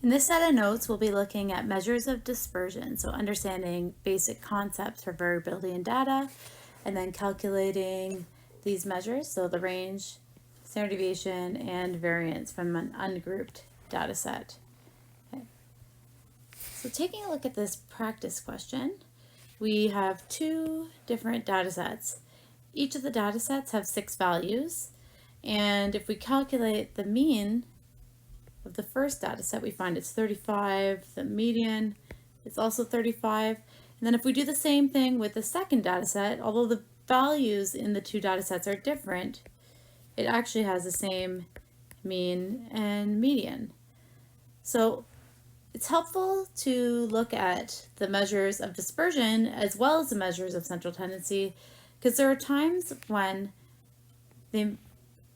In this set of notes, we'll be looking at measures of dispersion, so understanding basic concepts for variability in data, and then calculating these measures, so the range, standard deviation, and variance from an ungrouped data set. Okay. So taking a look at this practice question, we have two different data sets. Each of the data sets have 6 values, and if we calculate the mean of the first data set, we find it's 35, the median is also 35. And then if we do the same thing with the second data set, although the values in the two data sets are different, it actually has the same mean and median. So it's helpful to look at the measures of dispersion as well as the measures of central tendency, because there are times when the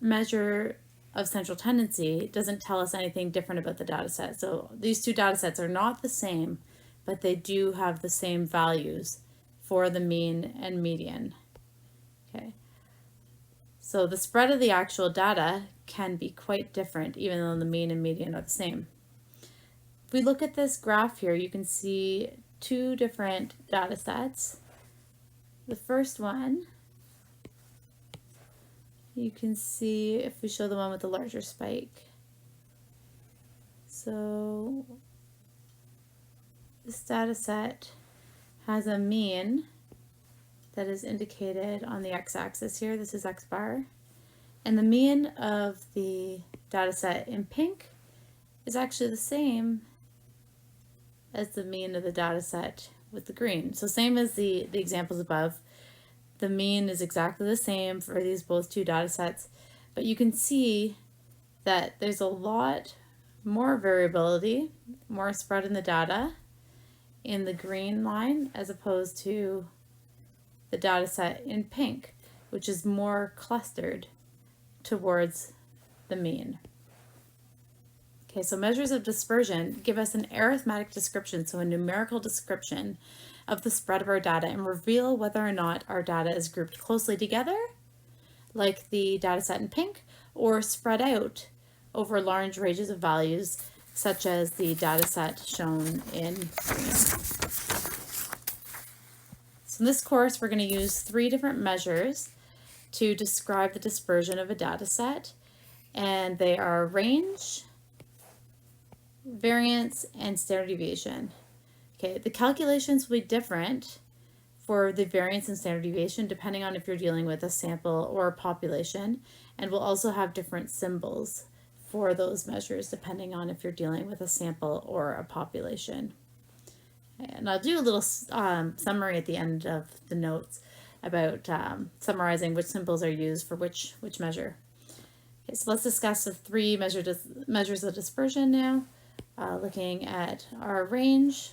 measure of central tendency doesn't tell us anything different about the data set. So these two data sets are not the same, but they do have the same values for the mean and median. Okay. So the spread of the actual data can be quite different, even though the mean and median are the same. If we look at this graph here, you can see two different data sets. The first one, you can see if we show the one with the larger spike. So this data set has a mean that is indicated on the x-axis here. This is x bar. And the mean of the data set in pink is actually the same as the mean of the data set with the green. So same as the examples above. The mean is exactly the same for these both two data sets, but you can see that there's a lot more variability, more spread in the data in the green line as opposed to the data set in pink, which is more clustered towards the mean. Okay, so measures of dispersion give us an arithmetic description, so a numerical description of the spread of our data, and reveal whether or not our data is grouped closely together, like the data set in pink, or spread out over large ranges of values, such as the data set shown in green. So in this course, we're going to use 3 different measures to describe the dispersion of a data set, and they are range, variance, and standard deviation. Okay, the calculations will be different for the variance and standard deviation depending on if you're dealing with a sample or a population, and we'll also have different symbols for those measures depending on if you're dealing with a sample or a population. And I'll do a little summary at the end of the notes about summarizing which symbols are used for which measure. Okay, so let's discuss the 3 measures of dispersion now, looking at our range.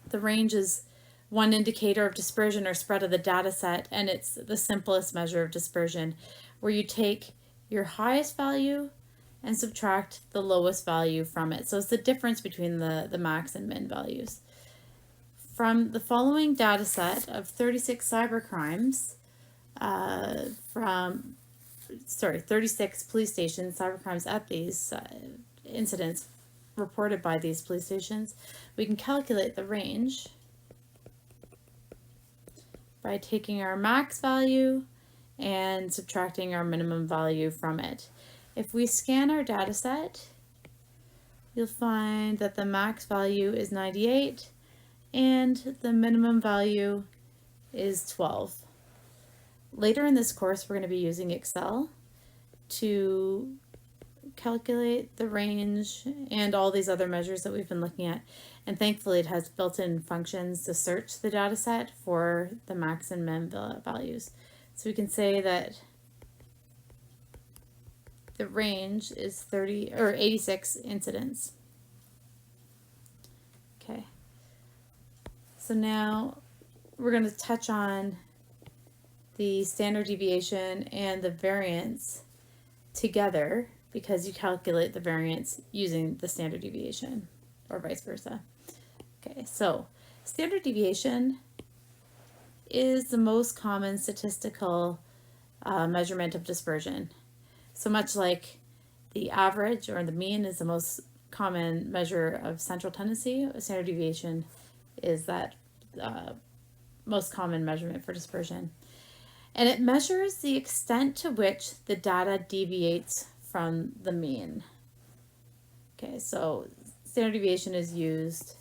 The range is one indicator of dispersion or spread of the data set, and it's the simplest measure of dispersion, where you take your highest value and subtract the lowest value from it. So it's the difference between the max and min values. From the following data set of 36 cybercrimes, 36 police stations, cybercrimes at these incidents reported by these police stations, we can calculate the range by taking our max value and subtracting our minimum value from it. If we scan our data set, you'll find that the max value is 98 and the minimum value is 12. Later in this course, we're going to be using Excel to calculate the range and all these other measures that we've been looking at, and thankfully it has built-in functions to search the data set for the max and min values. So we can say that the range is 86 incidents. Okay, so now we're going to touch on the standard deviation and the variance together, because you calculate the variance using the standard deviation, or vice versa. Okay, so standard deviation is the most common statistical measurement of dispersion. So much like the average or the mean is the most common measure of central tendency. A standard deviation is that most common measurement for dispersion. And it measures the extent to which the data deviates from the mean. Okay, so standard deviation is used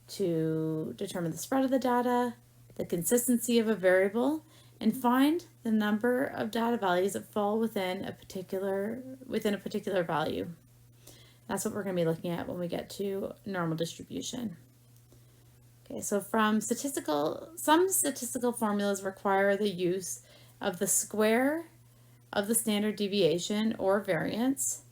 to determine the spread of the data, the consistency of a variable, and find the number of data values that fall within a particular value. That's what we're going to be looking at when we get to normal distribution. Okay, so some statistical formulas require the use of the square of the standard deviation or variance,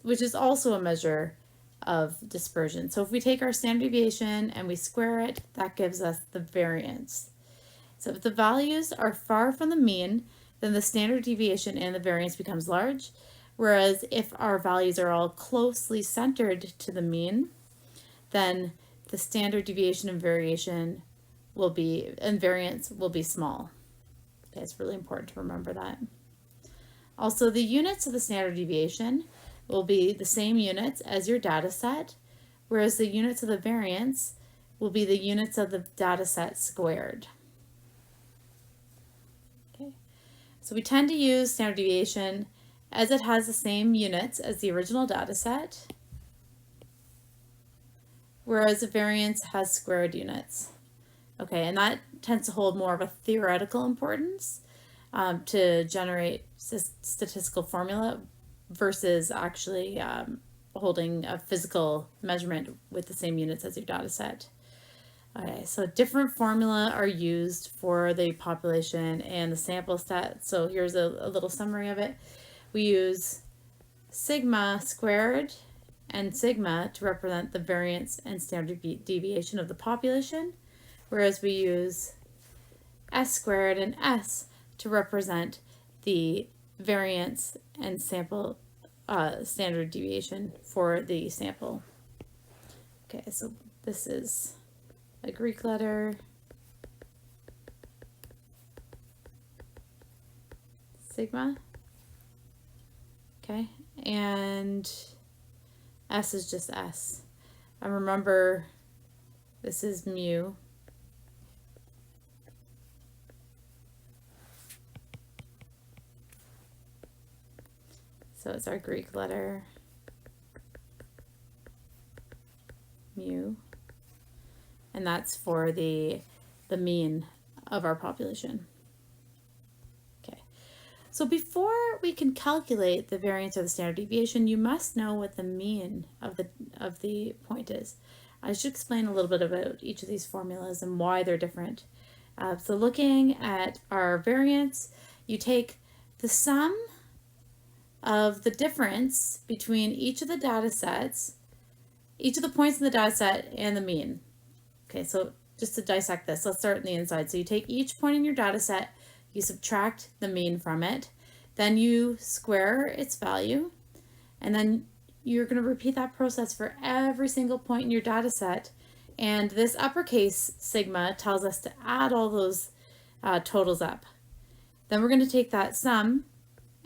which is also a measure of dispersion. So if we take our standard deviation and we square it, that gives us the variance. So if the values are far from the mean, then the standard deviation and the variance becomes large. Whereas if our values are all closely centered to the mean, then the standard deviation and variance will be small. Okay, it's really important to remember that. Also, the units of the standard deviation will be the same units as your data set, whereas the units of the variance will be the units of the data set squared. Okay, so we tend to use standard deviation as it has the same units as the original data set, whereas the variance has squared units. Okay, and that tends to hold more of a theoretical importance to generate statistical formula versus actually holding a physical measurement with the same units as your data set. Okay, so different formula are used for the population and the sample set. So here's a little summary of it. We use sigma squared and sigma to represent the variance and standard deviation of the population, whereas we use s squared and s to represent the variance and sample standard deviation for the sample. Okay, so this is a Greek letter, sigma, okay, and S is just S. And remember, this is mu. So it's our Greek letter, mu. And that's for the mean of our population. Okay. So before we can calculate the variance or the standard deviation, you must know what the mean of the point is. I should explain a little bit about each of these formulas and why they're different. So looking at our variance, you take the sum of the difference between each of the data sets, each of the points in the data set, and the mean. Okay, so just to dissect this, let's start on the inside. So you take each point in your data set, you subtract the mean from it, then you square its value, and then you're going to repeat that process for every single point in your data set. And this uppercase sigma tells us to add all those totals up. Then we're going to take that sum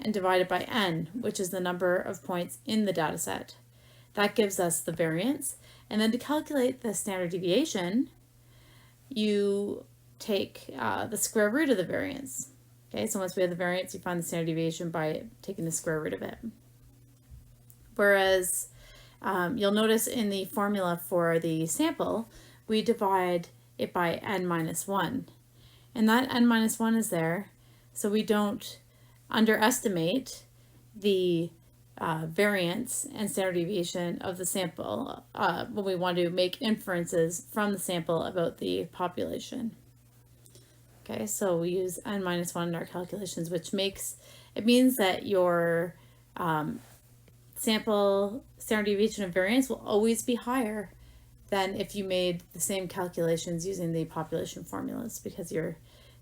and divide it by n, which is the number of points in the data set. That gives us the variance. And then to calculate the standard deviation, you take the square root of the variance. Okay, so once we have the variance, you find the standard deviation by taking the square root of it. Whereas you'll notice in the formula for the sample, we divide it by n minus 1. And that n minus 1 is there, so we don't underestimate the variance and standard deviation of the sample when we want to make inferences from the sample about the population. Okay, so we use n minus 1 in our calculations, which means that your sample standard deviation of variance will always be higher than if you made the same calculations using the population formulas, because you're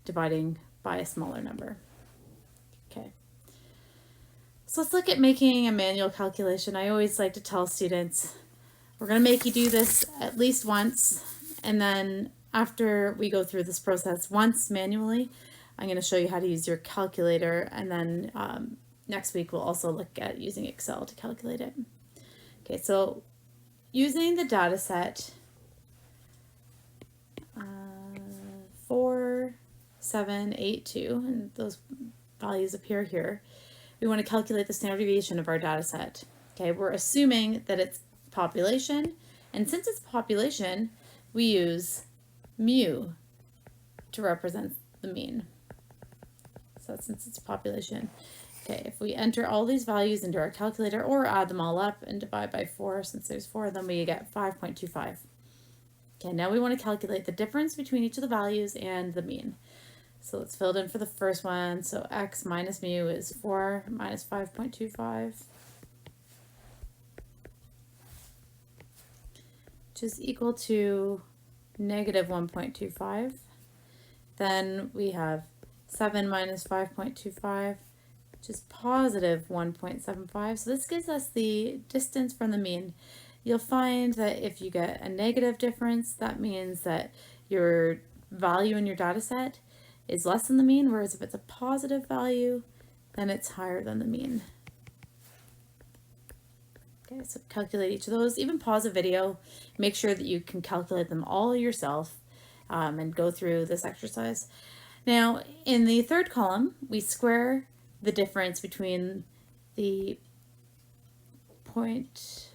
dividing by a smaller number. Okay. So let's look at making a manual calculation. I always like to tell students, we're going to make you do this at least once, and then after we go through this process once manually, I'm going to show you how to use your calculator, and then next week we'll also look at using Excel to calculate it. Okay, so using the data set 4782, and those values appear here, we want to calculate the standard deviation of our data set. Okay, we're assuming that it's population, and since it's population, we use mu to represent the mean. So since it's population. Okay, if we enter all these values into our calculator or add them all up and divide by 4, since there's 4, then we get 5.25. Okay, now we want to calculate the difference between each of the values and the mean. So let's fill it in for the first one. So x minus mu is 4 minus 5.25, which is equal to negative 1.25. Then we have 7 minus 5.25, which is positive 1.75. So this gives us the distance from the mean. You'll find that if you get a negative difference, that means that your value in your data set is less than the mean, whereas if it's a positive value, then it's higher than the mean. Okay, so calculate each of those. Even pause a video, make sure that you can calculate them all yourself and go through this exercise. Now, in the third column, we square the difference between the point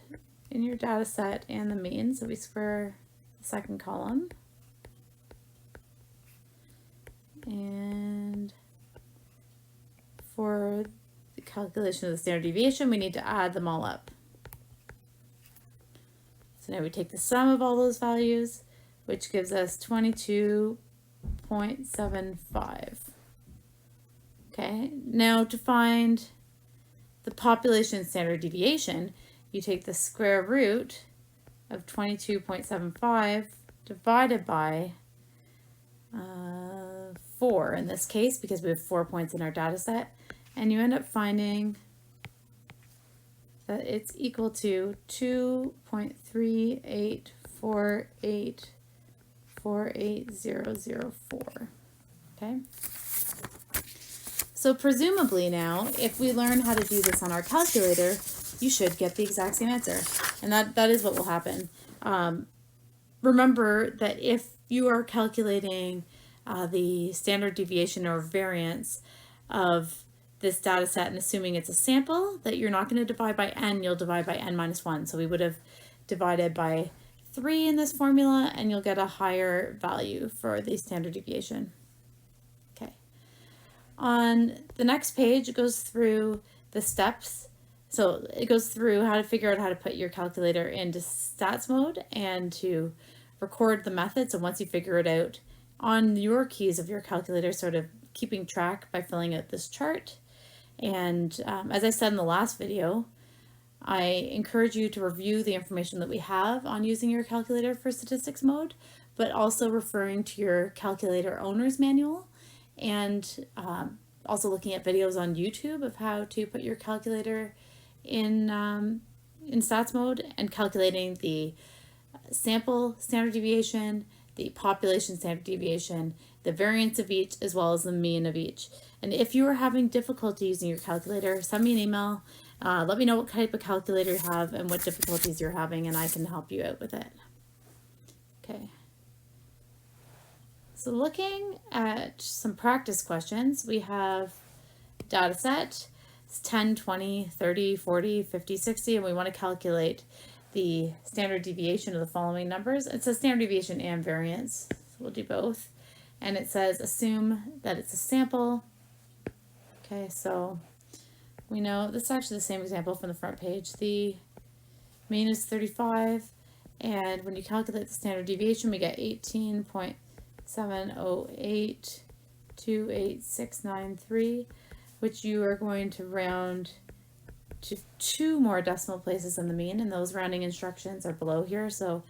in your data set and the mean. So we square the second column. And for the calculation of the standard deviation, we need to add them all up. So now we take the sum of all those values, which gives us 22.75. Okay, now to find the population standard deviation, you take the square root of 22.75 divided by 4 in this case, because we have 4 points in our data set, and you end up finding that it's equal to 2.3848480004. Okay. So presumably now, if we learn how to do this on our calculator, you should get the exact same answer. And that is what will happen. Remember that if you are calculating the standard deviation or variance of this data set and assuming it's a sample, that you're not going to divide by n, you'll divide by n minus 1. So we would have divided by 3 in this formula, and you'll get a higher value for the standard deviation. On the next page, it goes through the steps. So it goes through how to figure out how to put your calculator into stats mode and to record the method. So once you figure it out on your keys of your calculator, sort of keeping track by filling out this chart. And as I said in the last video, I encourage you to review the information that we have on using your calculator for statistics mode, but also referring to your calculator owner's manual, and also looking at videos on YouTube of how to put your calculator in stats mode and calculating the sample standard deviation, the population standard deviation, the variance of each, as well as the mean of each. And if you are having difficulty using your calculator, send me an email. Let me know what type of calculator you have and what difficulties you're having, and I can help you out with it. Okay. So looking at some practice questions, we have data set. It's 10, 20, 30, 40, 50, 60, and we want to calculate the standard deviation of the following numbers. It says standard deviation and variance, so we'll do both. And it says assume that it's a sample. Okay, so we know this is actually the same example from the front page. The mean is 35, and when you calculate the standard deviation, we get 18.708288693, which you are going to round to 2 more decimal places than the mean, and those rounding instructions are below here. So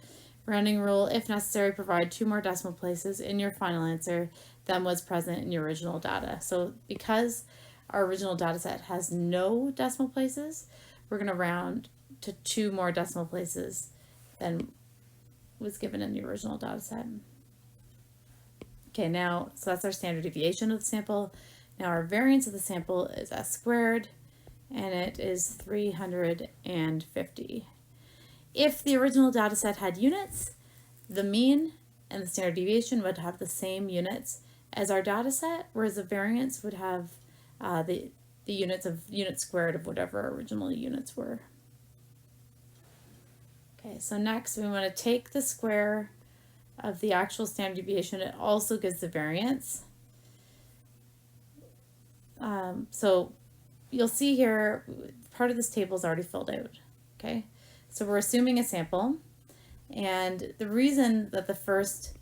rounding rule, if necessary, provide 2 more decimal places in your final answer than was present in your original data. So because our original data set has no decimal places, we're going to round to 2 more decimal places than was given in the original data set. Okay, now, so that's our standard deviation of the sample. Now our variance of the sample is s squared, and it is 350. if the original data set had units, the mean and the standard deviation would have the same units as our data set, whereas the variance would have the units squared of whatever original units were. Okay, so next we want to take the square of the actual standard deviation. It also gives the variance. So you'll see here, part of this table is already filled out. Okay, so we're assuming a sample, and the reason that the first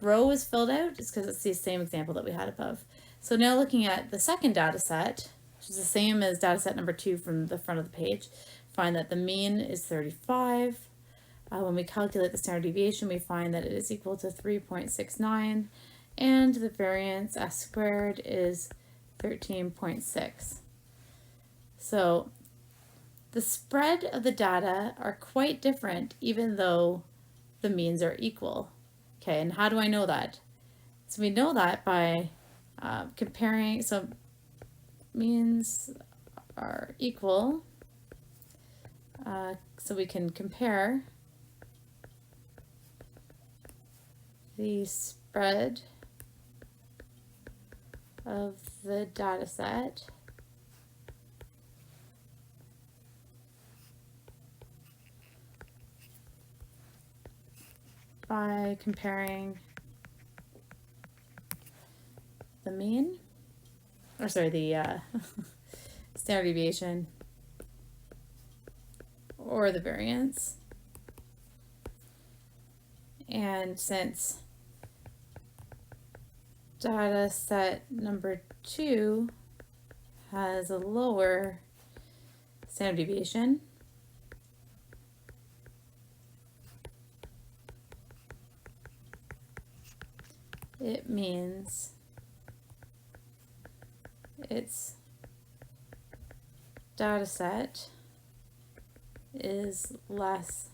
row is filled out is because it's the same example that we had above. So now looking at the second data set, which is the same as data set number 2 from the front of the page, find that the mean is 35. When we calculate the standard deviation, we find that it is equal to 3.69, and the variance S squared is 13.6. So the spread of the data are quite different even though the means are equal. Okay, and how do I know that? So we know that by comparing, so means are equal, so we can compare the spread of the data set by comparing the mean, or sorry, the standard deviation or the variance. And since data set number 2 has a lower standard deviation, it means its data set is less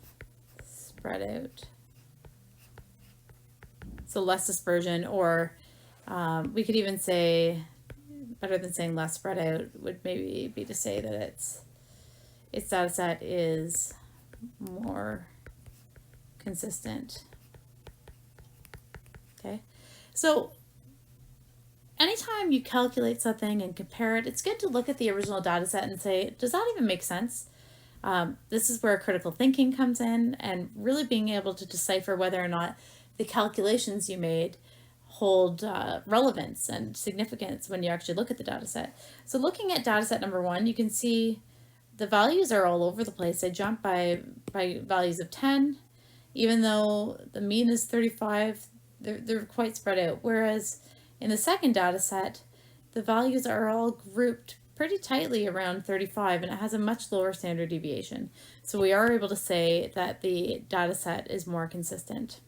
spread out. So less dispersion, or we could even say, better than saying less spread out, would maybe be to say that its data set is more consistent. Okay, so anytime you calculate something and compare it, it's good to look at the original data set and say, does that even make sense? This is where critical thinking comes in, and really being able to decipher whether or not the calculations you made hold relevance and significance when you actually look at the data set. So looking at data set number 1, you can see the values are all over the place. They jump by values of 10, even though the mean is 35, they're quite spread out. Whereas in the second data set, the values are all grouped pretty tightly around 35, and it has a much lower standard deviation. So we are able to say that the data set is more consistent.